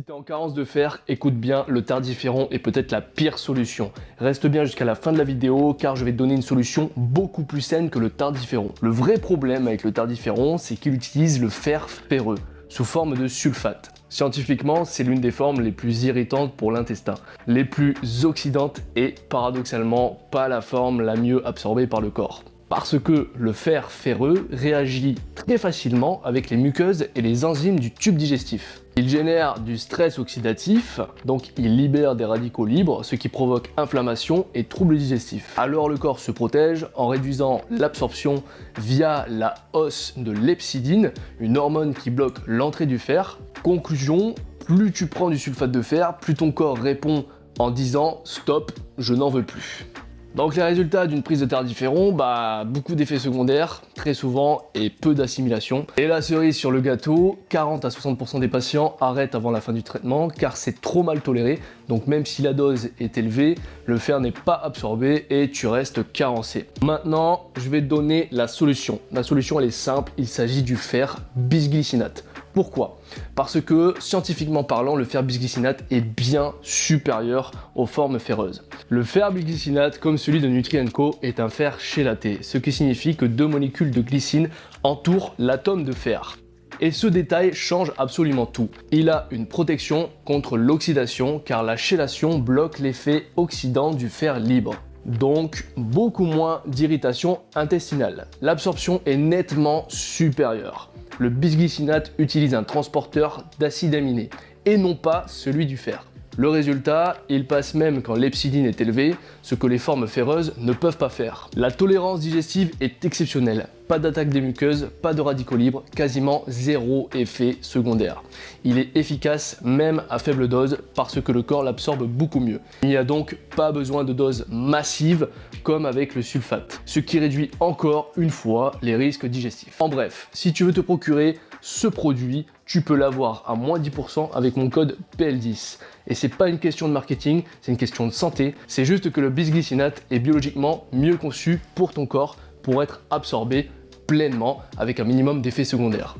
Si tu es en carence de fer, écoute bien, le tardiféron est peut-être la pire solution. Reste bien jusqu'à la fin de la vidéo car je vais te donner une solution beaucoup plus saine que le tardiféron. Le vrai problème avec le tardiféron, c'est qu'il utilise le fer ferreux sous forme de sulfate. Scientifiquement, c'est l'une des formes les plus irritantes pour l'intestin, les plus oxydantes et paradoxalement pas la forme la mieux absorbée par le corps. Parce que le fer ferreux réagit très facilement avec les muqueuses et les enzymes du tube digestif. Il génère du stress oxydatif, donc il libère des radicaux libres, ce qui provoque inflammation et troubles digestifs. Alors le corps se protège en réduisant l'absorption via la hausse de l'hepcidine, une hormone qui bloque l'entrée du fer. Conclusion, plus tu prends du sulfate de fer, plus ton corps répond en disant « stop, je n'en veux plus ». Donc les résultats d'une prise de tardiféron, beaucoup d'effets secondaires, très souvent, et peu d'assimilation. Et la cerise sur le gâteau, 40 à 60% des patients arrêtent avant la fin du traitement car c'est trop mal toléré. Donc même si la dose est élevée, le fer n'est pas absorbé et tu restes carencé. Maintenant, je vais te donner la solution. La solution, elle est simple, il s'agit du fer bisglycinate. Pourquoi? Parce que scientifiquement parlant, le fer bisglycinate est bien supérieur aux formes ferreuses. Le fer bisglycinate, comme celui de Nutri & Co, est un fer chélaté, ce qui signifie que deux molécules de glycine entourent l'atome de fer. Et ce détail change absolument tout. Il a une protection contre l'oxydation car la chélation bloque l'effet oxydant du fer libre. Donc beaucoup moins d'irritation intestinale. L'absorption est nettement supérieure. Le bisglycinate utilise un transporteur d'acides aminés et non pas celui du fer. Le résultat, il passe même quand l'hepcidine est élevée, ce que les formes ferreuses ne peuvent pas faire. La tolérance digestive est exceptionnelle. Pas d'attaque des muqueuses, pas de radicaux libres, quasiment zéro effet secondaire. Il est efficace même à faible dose parce que le corps l'absorbe beaucoup mieux. Il n'y a donc pas besoin de doses massives comme avec le sulfate, ce qui réduit encore une fois les risques digestifs. En bref, si tu veux te procurer ce produit, tu peux l'avoir à moins 10% avec mon code PL10. Et c'est pas une question de marketing, c'est une question de santé. C'est juste que le bisglycinate est biologiquement mieux conçu pour ton corps pour être absorbé pleinement avec un minimum d'effets secondaires.